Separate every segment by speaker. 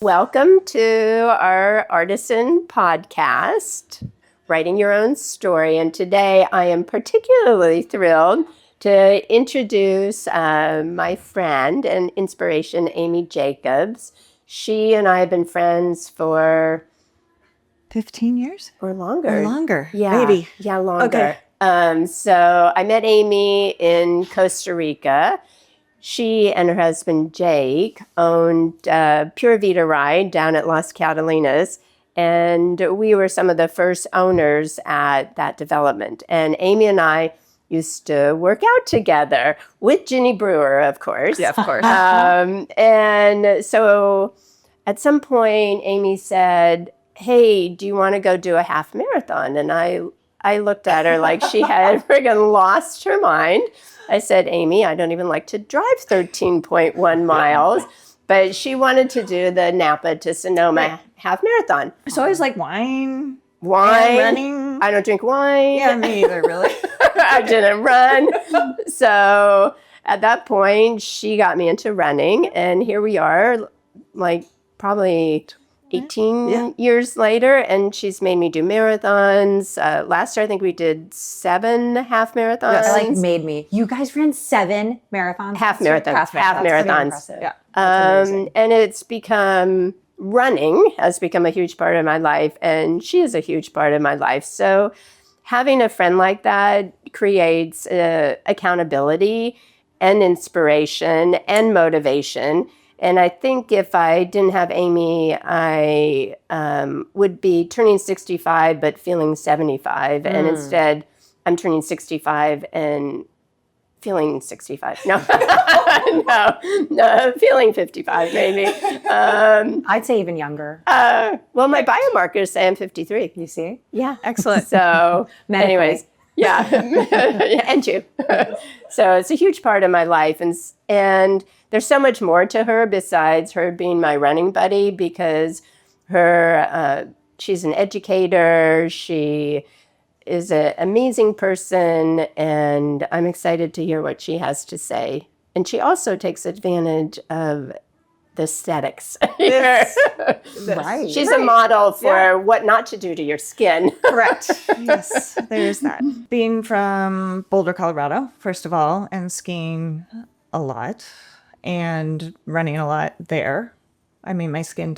Speaker 1: Welcome to our Artisan podcast, Writing Your Own Story. And today I am particularly thrilled to introduce my friend and inspiration, Amy Jacobs. She and I have been friends for
Speaker 2: 15 years?
Speaker 1: Or longer.
Speaker 2: Or longer,
Speaker 1: yeah,
Speaker 2: maybe.
Speaker 1: Yeah, longer.
Speaker 2: Okay.
Speaker 1: So I met Amy in Costa Rica. She and her husband, Jake, owned Pura Vida Ride down at Las Catalinas, and we were some of the first owners at that development. And Amy and I used to work out together with Ginny Brewer, of course.
Speaker 2: Yeah, of course.
Speaker 1: And so at some point, Amy said, "Hey, do you want to go do a half marathon?" And I looked at her like she had friggin' lost her mind. I said, "Amy, I don't even like to drive 13.1 miles." But she wanted to do the Napa to Sonoma half marathon.
Speaker 2: So I was like, wine,
Speaker 1: running. I don't drink wine.
Speaker 2: Yeah, me either, really.
Speaker 1: I didn't run. So at that point, she got me into running. And here we are, like probably 18 years later, and she's made me do marathons. Last year, I think we did 7 half marathons.
Speaker 3: Yes. Like made me. You guys ran 7 marathons?
Speaker 1: Half marathons.
Speaker 3: That's
Speaker 1: marathons.
Speaker 3: Yeah.
Speaker 1: And it's running has become a huge part of my life, and she is a huge part of my life. So having a friend like that creates accountability and inspiration and motivation. And I think if I didn't have Amy, I would be turning 65 but feeling 75. And instead, I'm turning 65 and feeling 65. No, no, feeling 55 maybe.
Speaker 3: I'd say even younger.
Speaker 1: Well, my biomarkers say I'm 53.
Speaker 3: You see?
Speaker 1: Yeah.
Speaker 2: Excellent.
Speaker 1: So anyways, yeah. And you. So it's a huge part of my life. And there's so much more to her besides her being my running buddy, because she's an educator. She is an amazing person, and I'm excited to hear what she has to say. And she also takes advantage of the aesthetics.
Speaker 2: Right.
Speaker 1: She's a model for what not to do to your skin.
Speaker 2: Correct. Yes, there's that. Being from Boulder, Colorado, first of all, and skiing a lot and running a lot there. I mean, my skin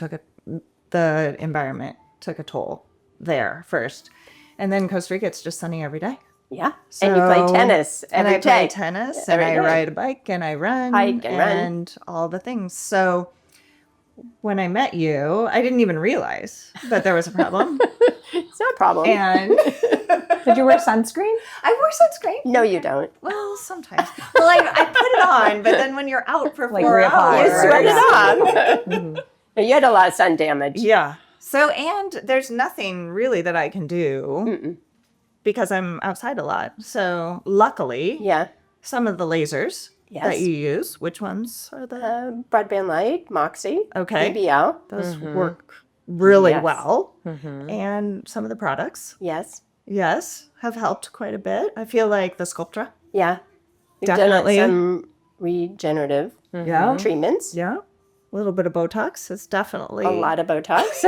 Speaker 2: the environment took a toll there first. And then Costa Rica, it's just sunny every day.
Speaker 1: Yeah. So, and you play tennis every day.
Speaker 2: And I play tennis, and I ride a bike, and I run.
Speaker 1: Hike and run.
Speaker 2: All the things. So when I met you, I didn't even realize that there was a problem.
Speaker 1: It's not a problem.
Speaker 2: And
Speaker 3: did you wear sunscreen?
Speaker 2: I wore sunscreen.
Speaker 1: No, you don't.
Speaker 2: Well, sometimes. Well, I put it on, but then when you're out for 4
Speaker 3: reapply.
Speaker 2: hours.
Speaker 1: You sweat it off. You had a lot of sun damage.
Speaker 2: Yeah. So, and there's nothing really that I can do because I'm outside a lot. So luckily, some of the lasers that you use, which ones are the?
Speaker 1: Broadband Light, Moxie,
Speaker 2: Okay.
Speaker 1: BBL.
Speaker 2: Those work really well. And some of the products,
Speaker 1: Yes.
Speaker 2: have helped quite a bit. I feel like the Sculptra.
Speaker 1: Yeah. We've
Speaker 2: Definitely.
Speaker 1: done some regenerative treatments.
Speaker 2: Yeah. A little bit of Botox is definitely.
Speaker 1: A lot of Botox.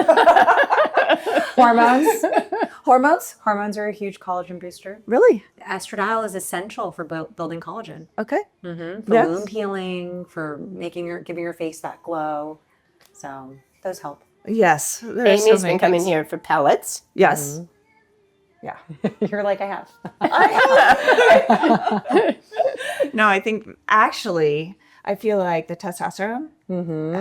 Speaker 3: Hormones are a huge collagen booster.
Speaker 2: Really?
Speaker 3: Estradiol is essential for building collagen.
Speaker 2: Okay.
Speaker 3: For wound healing, for giving your face that glow. So those help.
Speaker 2: Yes.
Speaker 1: Amy's been coming here for pellets.
Speaker 2: Yes.
Speaker 3: Yeah. You're like, I have.
Speaker 2: No, I think actually, I feel like the testosterone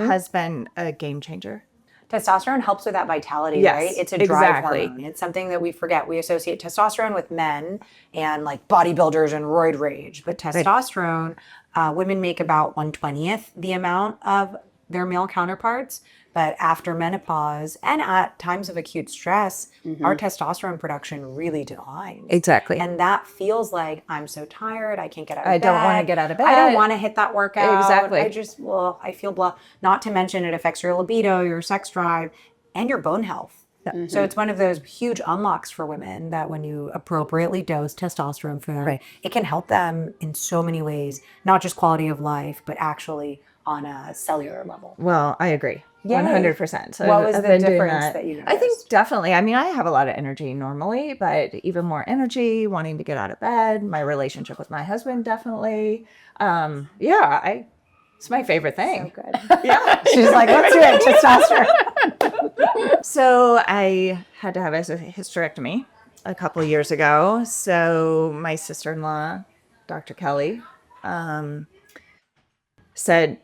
Speaker 2: has been a game changer.
Speaker 3: Testosterone helps with that vitality,
Speaker 2: Yes,
Speaker 3: right? It's a drive
Speaker 2: exactly.
Speaker 3: hormone. It's something that we forget. We associate testosterone with men and like bodybuilders and roid rage. But testosterone, women make about 1/20th the amount of their male counterparts. But after menopause and at times of acute stress, our testosterone production really declines.
Speaker 2: Exactly.
Speaker 3: And that feels like, I'm so tired, I can't get out of bed.
Speaker 2: I don't want to get out of bed.
Speaker 3: I don't want to hit that workout.
Speaker 2: Exactly.
Speaker 3: I feel blah. Not to mention it affects your libido, your sex drive, and your bone health. So it's one of those huge unlocks for women that when you appropriately dose testosterone for them, it can help them in so many ways, not just quality of life, but actually on a cellular level.
Speaker 2: Well, I agree.
Speaker 3: Yay.
Speaker 2: 100%. So
Speaker 3: What was
Speaker 2: I've
Speaker 3: the
Speaker 2: been doing
Speaker 3: difference that you
Speaker 2: I think
Speaker 3: noticed?
Speaker 2: definitely. I mean, I have a lot of energy normally, but even more energy, wanting to get out of bed. My relationship with my husband, definitely. It's my favorite thing.
Speaker 3: So good.
Speaker 2: Yeah.
Speaker 3: She's like, let's do it, testosterone.
Speaker 2: So I had to have a hysterectomy a couple years ago. So my sister-in-law, Dr. Kelly, said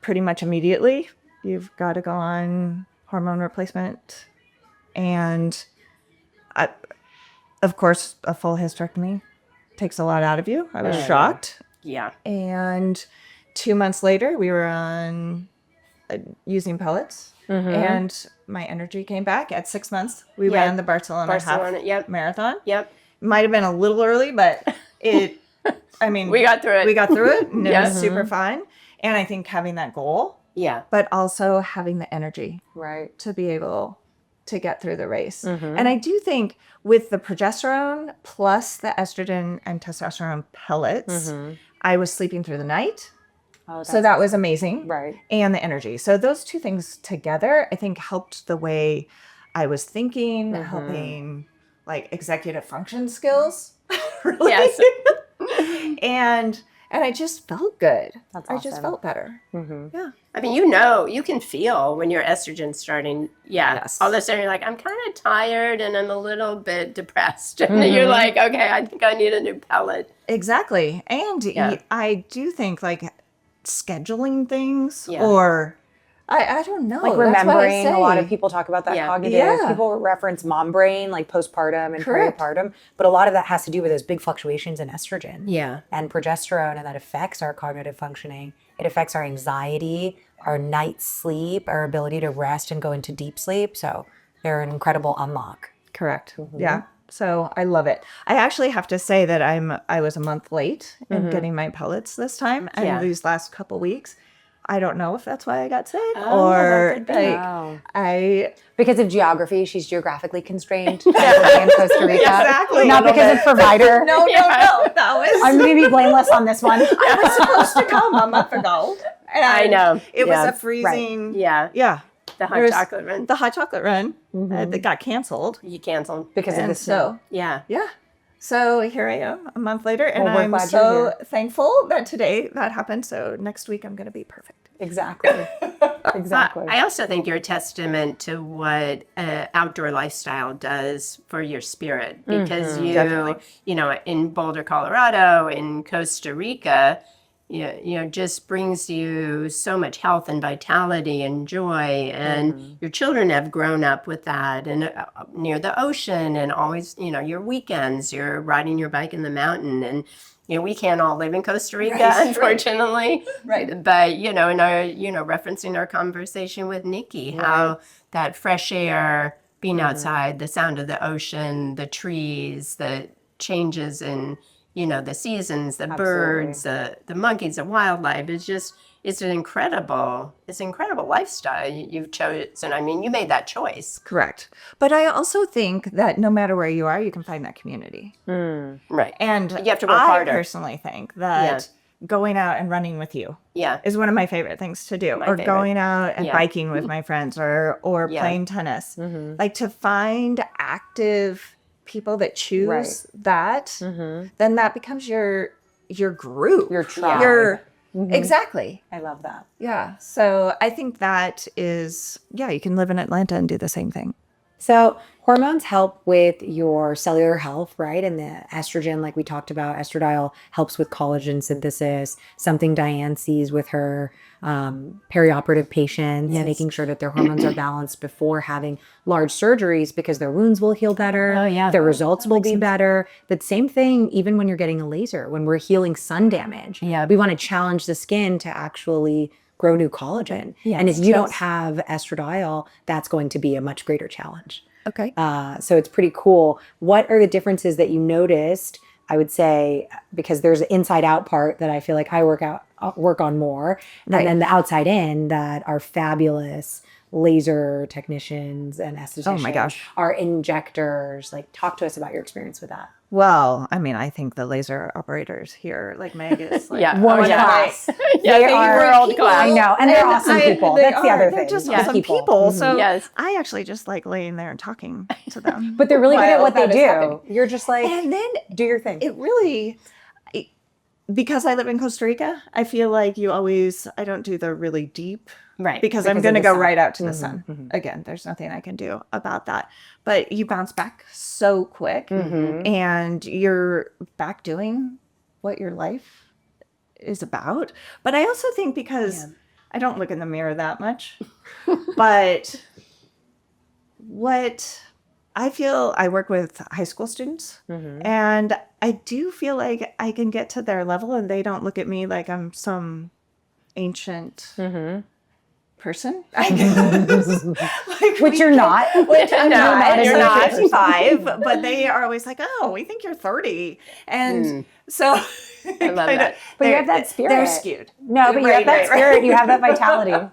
Speaker 2: pretty much immediately, you've got to go on hormone replacement. And of course, a full hysterectomy takes a lot out of you. I was shocked.
Speaker 1: Yeah.
Speaker 2: And 2 months later, we were on using pellets, and my energy came back. At 6 months, we ran the Barcelona half marathon.
Speaker 1: Yep.
Speaker 2: Might have been a little early, but we
Speaker 1: got through it.
Speaker 2: We got through it, and it was super fun. And I think having that goal, but also having the energy,
Speaker 3: Right.
Speaker 2: to be able to get through the race. And I do think with the progesterone plus the estrogen and testosterone pellets, I was sleeping through the night.
Speaker 3: Oh,
Speaker 2: So that was amazing.
Speaker 3: Right.
Speaker 2: And the energy. So those two things together, I think helped the way I was thinking, helping like executive function skills. Really.
Speaker 1: Yes.
Speaker 2: And I just felt good.
Speaker 3: That's
Speaker 2: I just
Speaker 3: awesome.
Speaker 2: felt better. Yeah.
Speaker 1: I mean, you can feel when your estrogen's starting. Yeah.
Speaker 2: Yes.
Speaker 1: All of a sudden, you're like, I'm kind of tired and I'm a little bit depressed. And you're like, okay, I think I need a new pellet.
Speaker 2: Exactly. And I do think like scheduling things
Speaker 1: Yeah.
Speaker 2: or I don't know.
Speaker 3: Like
Speaker 2: That's what I
Speaker 3: remembering, a lot of
Speaker 2: say.
Speaker 3: people talk about that
Speaker 1: Yeah.
Speaker 3: cognitive.
Speaker 2: Yeah.
Speaker 3: People reference mom brain, like postpartum and
Speaker 2: Correct.
Speaker 3: peripartum, but a lot of that has to do with those big fluctuations in estrogen
Speaker 1: Yeah.
Speaker 3: and progesterone, and that affects our cognitive functioning. It affects our anxiety, our night sleep, our ability to rest and go into deep sleep. So they're an incredible unlock.
Speaker 2: Correct. Yeah. So I love it. I actually have to say that I was a month late in getting my pellets this time, and
Speaker 1: Yeah.
Speaker 2: these last couple weeks. I don't know if that's why I got sick
Speaker 1: that could be.
Speaker 2: I
Speaker 3: Because of geography, she's geographically constrained. In Costa Rica.
Speaker 2: Exactly.
Speaker 3: Not because of provider.
Speaker 2: no. That was
Speaker 3: I'm going to be blameless on this one.
Speaker 2: I was supposed to come a month ago. And
Speaker 1: I know.
Speaker 2: It
Speaker 1: Yeah.
Speaker 2: was a freezing.
Speaker 1: Yeah.
Speaker 2: Yeah.
Speaker 1: The hot
Speaker 2: There was
Speaker 1: chocolate run.
Speaker 2: The hot chocolate run that got canceled.
Speaker 1: You canceled.
Speaker 3: Because of
Speaker 2: And
Speaker 3: the snow.
Speaker 2: so,
Speaker 1: Yeah.
Speaker 2: yeah. So here I am a month later, and
Speaker 3: Well, we're
Speaker 2: I'm
Speaker 3: glad you're
Speaker 2: so
Speaker 3: here.
Speaker 2: thankful that today that happened. So next week I'm going to be perfect.
Speaker 3: Exactly. Exactly.
Speaker 1: I also think you're a testament to what outdoor lifestyle does for your spirit, because you know, in Boulder, Colorado, in Costa Rica, just brings you so much health and vitality and joy, and your children have grown up with that, and near the ocean, and always, your weekends, you're riding your bike in the mountain, and we can't all live in Costa Rica, unfortunately.
Speaker 2: Right.
Speaker 1: But, in our, referencing our conversation with Nikki, how that fresh air, being outside, the sound of the ocean, the trees, the changes in, the seasons, the birds, the monkeys, the wildlife, it's an incredible lifestyle you've chosen. I mean, you made that choice.
Speaker 2: Correct. But I also think that no matter where you are, you can find that community.
Speaker 1: Right.
Speaker 2: And
Speaker 1: you have to work harder.
Speaker 2: I personally think that going out and running with you is one of my favorite things to do. Or going out and biking with my friends or playing tennis. Like to find active people that choose that, then that becomes your group.
Speaker 3: Your tribe.
Speaker 2: Exactly.
Speaker 3: I love that.
Speaker 2: Yeah. So I think that is, you can live in Atlanta and do the same thing.
Speaker 3: So hormones help with your cellular health, right? And the estrogen, like we talked about, estradiol helps with collagen synthesis, something Diane sees with her perioperative patients, making sure that their hormones are balanced before having large surgeries because their wounds will heal better.
Speaker 1: Oh, yeah.
Speaker 3: Their results will be better. But same thing, even when you're getting a laser, when we're healing sun damage, we want to challenge the skin to actually grow new collagen. And if you don't have estradiol, that's going to be a much greater challenge.
Speaker 2: Okay.
Speaker 3: So it's pretty cool. What are the differences that you noticed? I would say, because there's an inside out part that I feel like I work on more. And then the outside in that our fabulous laser technicians and estheticians
Speaker 2: Oh my gosh.
Speaker 3: are injectors. Like, talk to us about your experience with that.
Speaker 2: Well, I mean, I think the laser operators here, like Meg, is like
Speaker 1: Yeah.
Speaker 3: World
Speaker 1: Oh, yeah.
Speaker 3: class.
Speaker 1: Yeah,
Speaker 3: They
Speaker 1: they
Speaker 3: are
Speaker 1: world class.
Speaker 3: I know, and they're awesome people.
Speaker 2: They
Speaker 3: That's the other
Speaker 2: They're
Speaker 3: thing.
Speaker 2: just
Speaker 3: Yeah.
Speaker 2: awesome people. So
Speaker 1: Yes.
Speaker 2: I actually just like laying there and talking to them.
Speaker 3: But they're really good at
Speaker 2: while
Speaker 3: what they
Speaker 2: that is
Speaker 3: do.
Speaker 2: happening.
Speaker 3: You're just like,
Speaker 2: And then
Speaker 3: do your thing.
Speaker 2: it really, because I live in Costa Rica, I feel like I don't do the really deep,
Speaker 1: Right.
Speaker 2: because I'm
Speaker 3: Because
Speaker 2: going to
Speaker 3: of the
Speaker 2: go
Speaker 3: sun.
Speaker 2: right out to the sun. Again, there's nothing I can do about that. But you bounce back so quick, and you're back doing what your life is about. But I also think because I don't look in the mirror that much, but what I feel, I work with high school students, and I do feel like I can get to their level and they don't look at me like I'm some ancient person. I guess.
Speaker 3: Which you're not.
Speaker 2: Which I'm not.
Speaker 1: you're
Speaker 2: I'm
Speaker 1: not.
Speaker 2: 55, but they are always like, oh, we think you're 30. And so
Speaker 1: I love that.
Speaker 3: But you have that spirit.
Speaker 2: They're skewed.
Speaker 3: No, but you have
Speaker 2: Right,
Speaker 3: that
Speaker 2: right, right.
Speaker 3: spirit. You have that vitality.
Speaker 1: Well,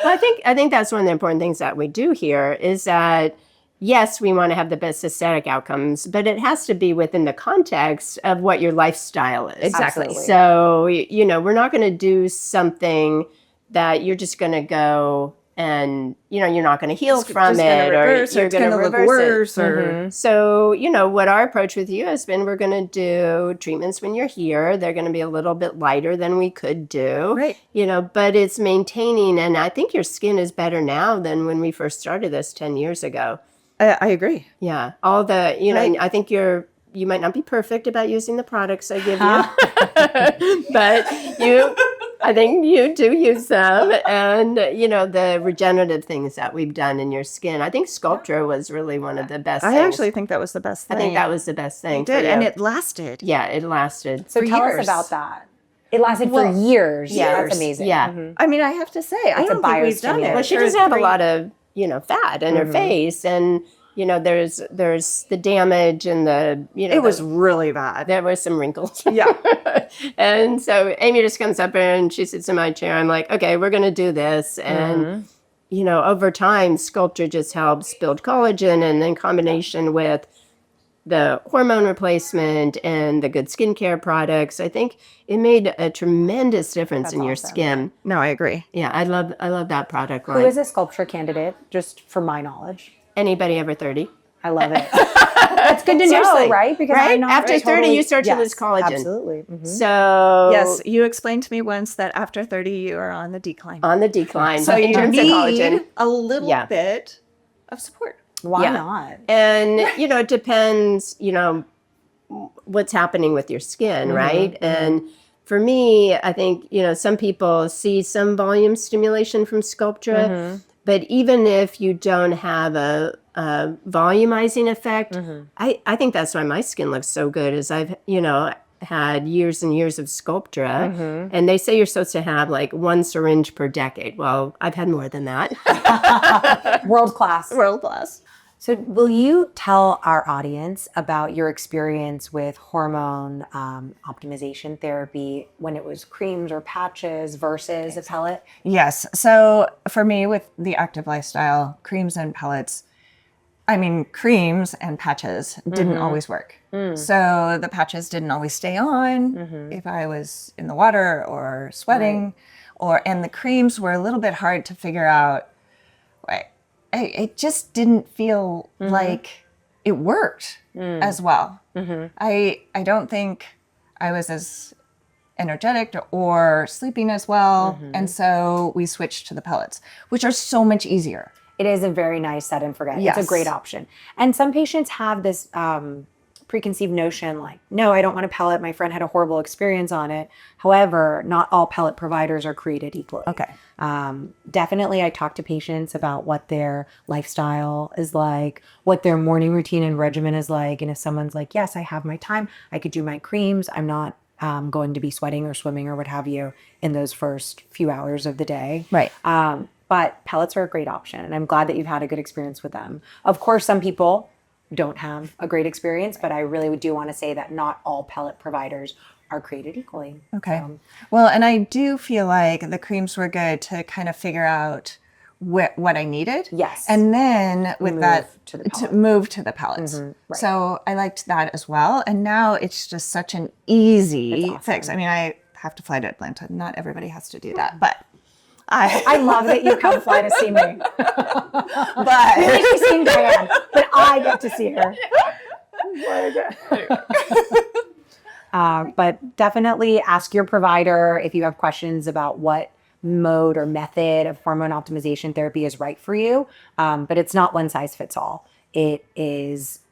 Speaker 1: I think that's one of the important things that we do here is that, yes, we want to have the best aesthetic outcomes, but it has to be within the context of what your lifestyle is.
Speaker 2: Exactly.
Speaker 1: So, we're not going to do something that you're just going to go and, you're not going to heal from it, or you're going to
Speaker 2: look
Speaker 1: reverse it.
Speaker 2: worse. Or
Speaker 1: So, what our approach with you has been, we're going to do treatments when you're here. They're going to be a little bit lighter than we could do.
Speaker 2: Right.
Speaker 1: But it's maintaining, and I think your skin is better now than when we first started this 10 years ago.
Speaker 2: I agree.
Speaker 1: Yeah. All the,
Speaker 2: Right.
Speaker 1: I think you might not be perfect about using the products I give you, but I think you do use them, and the regenerative things that we've done in your skin. I think Sculptra was really one of the best
Speaker 2: I
Speaker 1: things.
Speaker 2: actually think that was the best thing.
Speaker 1: I think that was the best thing.
Speaker 2: It did,
Speaker 1: for
Speaker 2: and
Speaker 1: you.
Speaker 2: it lasted.
Speaker 1: Yeah, it lasted.
Speaker 3: So
Speaker 2: For
Speaker 3: tell
Speaker 2: years.
Speaker 3: us about that. It lasted for years.
Speaker 1: Yeah,
Speaker 3: That's amazing.
Speaker 1: Yeah.
Speaker 2: I mean, I have to say, I don't think we've done it.
Speaker 1: Well, she
Speaker 2: for
Speaker 1: doesn't have a
Speaker 2: 3
Speaker 1: lot of fat in her face, and there's the damage and the
Speaker 2: It was really bad.
Speaker 1: there were some wrinkles.
Speaker 2: Yeah.
Speaker 1: And so Amy just comes up and she sits in my chair. I'm like, okay, we're gonna do this, and over time, Sculptra just helps build collagen, and in combination with the hormone replacement and the good skincare products, I think it made a tremendous difference in your
Speaker 3: awesome.
Speaker 1: skin.
Speaker 2: No, I agree.
Speaker 1: Yeah, I love that product
Speaker 3: Who
Speaker 1: line.
Speaker 3: is a sculpture candidate, just for my knowledge?
Speaker 1: Anybody over 30?
Speaker 3: I love it. That's good to
Speaker 1: Seriously,
Speaker 3: know, right? Because
Speaker 1: right?
Speaker 3: I know
Speaker 1: After 30,
Speaker 3: totally-
Speaker 1: you start to
Speaker 3: yes,
Speaker 1: lose collagen.
Speaker 3: Absolutely.
Speaker 1: So
Speaker 2: Yes, you explained to me once that after 30, you are on the decline.
Speaker 1: on the decline.
Speaker 2: So
Speaker 1: in
Speaker 2: you
Speaker 1: terms of
Speaker 2: need
Speaker 1: collagen.
Speaker 2: a little
Speaker 1: Yeah.
Speaker 2: bit of support.
Speaker 3: Why
Speaker 1: Yeah.
Speaker 3: not?
Speaker 1: And, it depends, what's happening with your skin, right? And for me, I think, some people see some volume stimulation from Sculptra, but even if you don't have a volumizing effect, I think that's why my skin looks so good, is I've, had years and years of Sculptra, and they say you're supposed to have like 1 syringe per decade. Well, I've had more than that.
Speaker 3: World class.
Speaker 2: World class.
Speaker 3: So will you tell our audience about your experience with hormone optimization therapy when it was creams or patches versus a pellet?
Speaker 2: Yes. So for me, with the active lifestyle, creams and pellets, creams and patches didn't always work. So the patches didn't always stay on if I was in the water or sweating, and the creams were a little bit hard to figure out. It just didn't feel like it worked as well. I don't think I was as energetic or sleeping as well. And so we switched to the pellets, which are so much easier.
Speaker 3: It is a very nice set and forget.
Speaker 2: Yes.
Speaker 3: It's a great option. And some patients have this preconceived notion like, no, I don't want a pellet. My friend had a horrible experience on it. However, not all pellet providers are created equally.
Speaker 2: Okay.
Speaker 3: Definitely, I talk to patients about what their lifestyle is like, what their morning routine and regimen is like. And if someone's like, yes, I have my time, I could do my creams. I'm not going to be sweating or swimming or what have you in those first few hours of the day.
Speaker 2: Right.
Speaker 3: But pellets are a great option. And I'm glad that you've had a good experience with them. Of course, some people don't have a great experience, but I really do want to say that not all pellet providers are created equally.
Speaker 2: Okay. Well, and I do feel like the creams were good to kind of figure out what I needed.
Speaker 3: Yes.
Speaker 2: And then with
Speaker 3: Move
Speaker 2: that,
Speaker 3: to the
Speaker 2: to
Speaker 3: pellet.
Speaker 2: move to the pellets.
Speaker 3: Right.
Speaker 2: So I liked that as well. And now it's just such an easy
Speaker 3: It's
Speaker 2: fix.
Speaker 3: awesome.
Speaker 2: I mean, I have to fly to Atlanta. Not everybody has to do that, but I
Speaker 3: I love that you come fly to see me.
Speaker 2: but
Speaker 3: Maybe she's seen Diane, but I get to see her. But definitely ask your provider if you have questions about what mode or method of hormone optimization therapy is right for you. But it's not one size fits all. There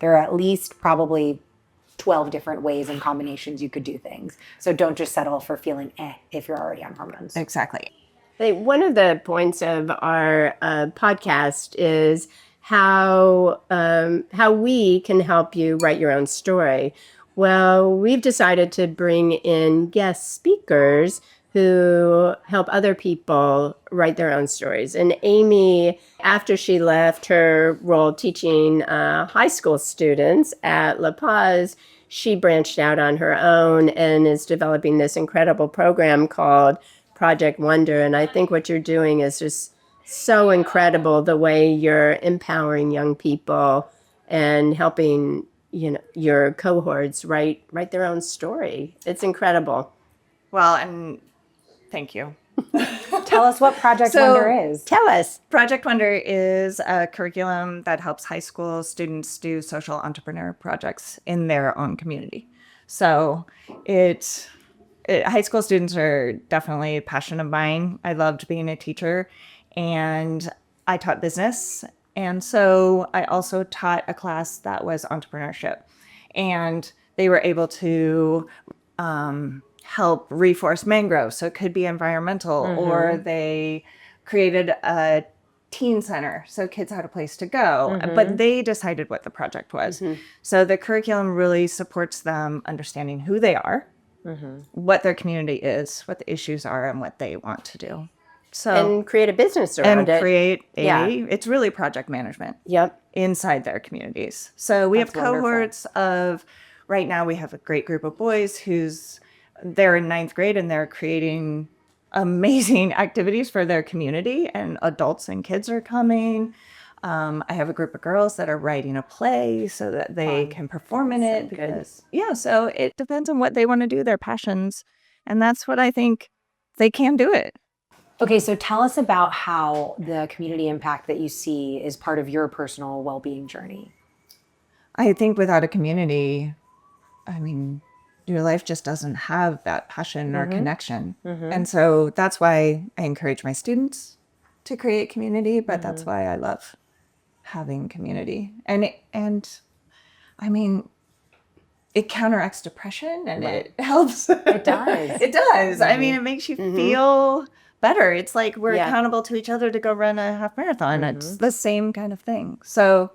Speaker 3: are at least probably 12 different ways and combinations you could do things. So don't just settle for feeling if you're already on hormones.
Speaker 2: exactly.
Speaker 1: One of the points of our podcast is how we can help you write your own story. Well, we've decided to bring in guest speakers who help other people write their own stories. And Amy, after she left her role teaching high school students at La Paz, she branched out on her own and is developing this incredible program called Project Wonder. And I think what you're doing is just so incredible, the way you're empowering young people and helping your cohorts write their own story. It's incredible.
Speaker 2: Well, and thank you.
Speaker 3: Tell us what Project Wonder is.
Speaker 1: Tell us.
Speaker 2: Project Wonder is a curriculum that helps high school students do social entrepreneur projects in their own community. So high school students are definitely a passion of mine. I loved being a teacher, and I taught business. And so I also taught a class that was entrepreneurship. And they were able to help reforest mangroves. So it could be environmental, or they created a teen center so kids had a place to go. But they decided what the project was. So the curriculum really supports them understanding who they are, what their community is, what the issues are, and what they want to do. So
Speaker 1: And create a business around it.
Speaker 2: It's really project management.
Speaker 1: Yep.
Speaker 2: Inside their communities. So we have cohorts of, right now we have a great group of boys they're in 9th grade and they're creating amazing activities for their community, and adults and kids are coming. I have a group of girls that are writing a play so that they can perform in it. So it depends on what they want to do, their passions. And that's what I think they can do it.
Speaker 3: Okay, so tell us about how the community impact that you see is part of your personal well-being journey.
Speaker 2: I think without a community, I mean, your life just doesn't have that passion or connection. And so that's why I encourage my students to create community, but that's why I love having community. And I mean, it counteracts depression, and it helps.
Speaker 3: It does.
Speaker 2: It does. I mean, it makes you feel better. It's like we're accountable to each other to go run a half marathon. It's the same kind of thing. So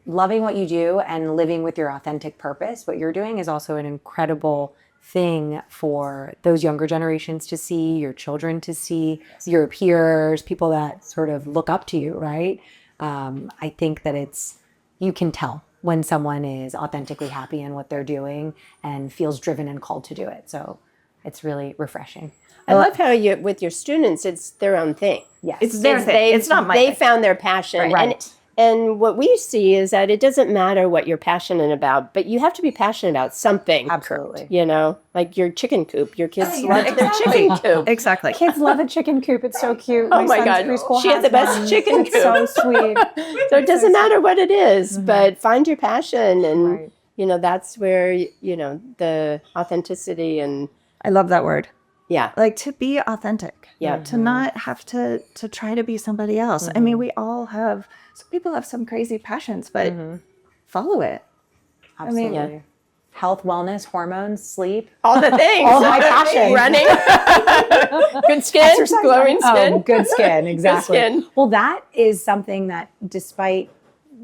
Speaker 3: loving what you do and living with your authentic purpose, what you're doing is also an incredible thing for those younger generations to see, your children to see, your peers, people that sort of look up to you, right? I think that you can tell when someone is authentically happy in what they're doing and feels driven and called to do it. So it's really refreshing.
Speaker 1: I love how with your students, it's their own thing.
Speaker 3: Yes.
Speaker 2: it's their thing. It's not my
Speaker 1: They
Speaker 2: thing.
Speaker 1: found their passion.
Speaker 3: Right.
Speaker 1: And what we see is that it doesn't matter what you're passionate about, but you have to be passionate about something.
Speaker 3: Absolutely.
Speaker 1: Like your chicken coop. Your kids love their chicken coop.
Speaker 2: Exactly.
Speaker 3: Kids love a chicken coop. It's so cute.
Speaker 1: Oh my
Speaker 3: son's
Speaker 1: God.
Speaker 3: preschool
Speaker 1: She has the best
Speaker 3: one.
Speaker 1: chicken
Speaker 3: It's
Speaker 1: coop.
Speaker 3: so sweet.
Speaker 1: So it doesn't matter what it is, but find your passion. And,
Speaker 3: Right.
Speaker 1: that's where, the authenticity and,
Speaker 2: I love that word.
Speaker 1: yeah.
Speaker 2: Like, to be authentic.
Speaker 1: Yeah.
Speaker 2: To not have to try to be somebody else. I mean, some people have some crazy passions, but follow it.
Speaker 3: Absolutely.
Speaker 2: I mean,
Speaker 3: Health, wellness, hormones, sleep.
Speaker 1: All the things.
Speaker 3: All my passions.
Speaker 1: Running. Good skin. Glowing skin.
Speaker 3: Oh, good skin. Exactly.
Speaker 1: Good skin.
Speaker 3: Well, that is something that despite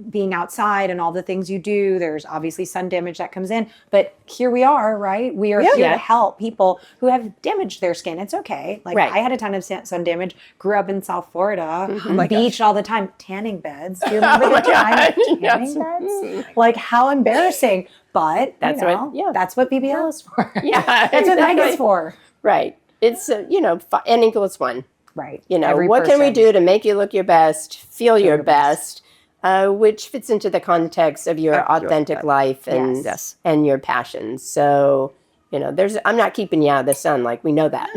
Speaker 3: being outside and all the things you do, there's obviously sun damage that comes in, but here we are, right? We are here to help people who have damaged their skin. It's okay. Like I had a ton of sun damage, grew up in South Florida, beach all the time, tanning beds. Do you remember the time of tanning beds? Like how embarrassing, but that's what BBL is for.
Speaker 1: Yeah.
Speaker 3: That's what that is for.
Speaker 1: Right. It's, N equals 1.
Speaker 3: Right.
Speaker 1: You know,
Speaker 3: Every
Speaker 1: what can we
Speaker 3: person.
Speaker 1: do to make you look your best, feel your
Speaker 3: your best.
Speaker 1: best, which fits into the context of your authentic life and
Speaker 2: Yes.
Speaker 1: and your passions. So, you know, I'm not keeping you out of the sun. Like, we know that.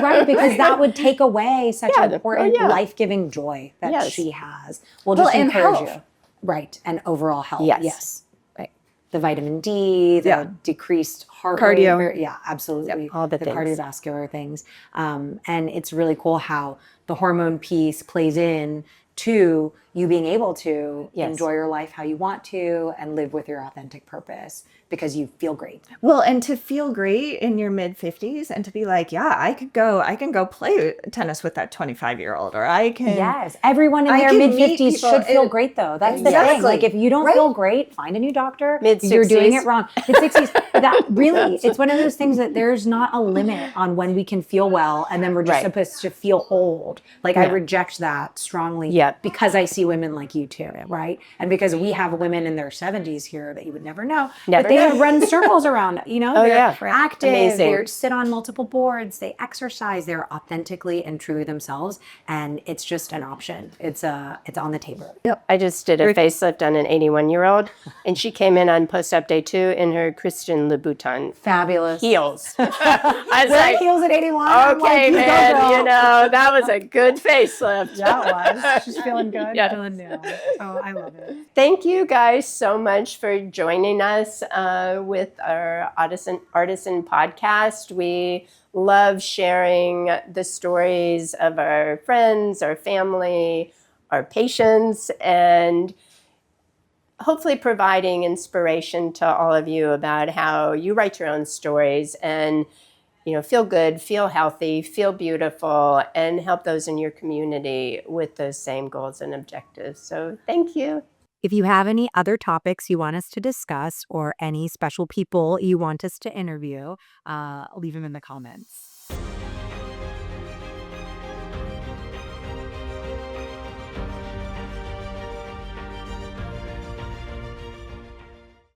Speaker 3: Right, because that would take away such
Speaker 1: Yeah,
Speaker 3: important
Speaker 1: yeah.
Speaker 3: life-giving joy that
Speaker 1: Yes.
Speaker 3: she has. We'll just
Speaker 2: and
Speaker 3: encourage
Speaker 2: health.
Speaker 3: you. Right, and overall health.
Speaker 1: Yes.
Speaker 3: Yes. Right. The vitamin D, the
Speaker 2: Yeah.
Speaker 3: decreased heart
Speaker 2: Cardio.
Speaker 3: rate. Yeah, absolutely.
Speaker 1: all the things.
Speaker 3: Cardiovascular things. And it's really cool how the hormone piece plays in to you being able to
Speaker 1: Yes.
Speaker 3: enjoy your life how you want to and live with your authentic purpose because you feel great.
Speaker 2: Well, and to feel great in your mid 50s and to be like, yeah, I can go play tennis with that 25-year-old, or I can.
Speaker 3: Yes, everyone in
Speaker 2: I
Speaker 3: their
Speaker 2: can
Speaker 3: mid
Speaker 2: meet
Speaker 3: 50s
Speaker 2: people
Speaker 3: should feel
Speaker 2: in-
Speaker 3: great though. That's the
Speaker 2: Exactly.
Speaker 3: thing. Like if you don't
Speaker 2: Right?
Speaker 3: feel great, find a new doctor.
Speaker 1: Mid-60s.
Speaker 3: You're doing it wrong. Mid 60s. That really, it's one of those things that there's not a limit on when we can feel well, and then we're just
Speaker 1: Right.
Speaker 3: supposed to feel old. Like I
Speaker 1: Yeah.
Speaker 3: reject that strongly.
Speaker 1: Yep.
Speaker 3: Because I see women like you too, right? And because we have women in their 70s here that you would never know,
Speaker 1: Never
Speaker 3: but they
Speaker 1: know.
Speaker 3: run circles around. You know,
Speaker 1: Oh,
Speaker 3: they're
Speaker 1: yeah.
Speaker 3: active.
Speaker 1: Amazing.
Speaker 3: They sit on multiple boards. They exercise. They're authentically and truly themselves, and it's just an option. It's on the table.
Speaker 1: I just did a facelift on an 81-year-old, and she came in on post-op day 2 in her Christian Louboutin
Speaker 3: Fabulous.
Speaker 1: heels. I was
Speaker 3: Wearing
Speaker 1: like,
Speaker 3: heels at 81. I'm like,
Speaker 1: okay,
Speaker 3: you go,
Speaker 1: man,
Speaker 3: girl.
Speaker 1: you know, that was a good facelift.
Speaker 3: Yeah, it was. She's feeling good.
Speaker 1: Yeah.
Speaker 3: Feeling new. Oh, I love it.
Speaker 1: Thank you guys so much for joining us with our Artisan podcast. We love sharing the stories of our friends, our family, our patients, and hopefully providing inspiration to all of you about how you write your own stories and, you know, feel good, feel healthy, feel beautiful, and help those in your community with those same goals and objectives. So thank you.
Speaker 4: If you have any other topics you want us to discuss or any special people you want us to interview, leave them in the comments.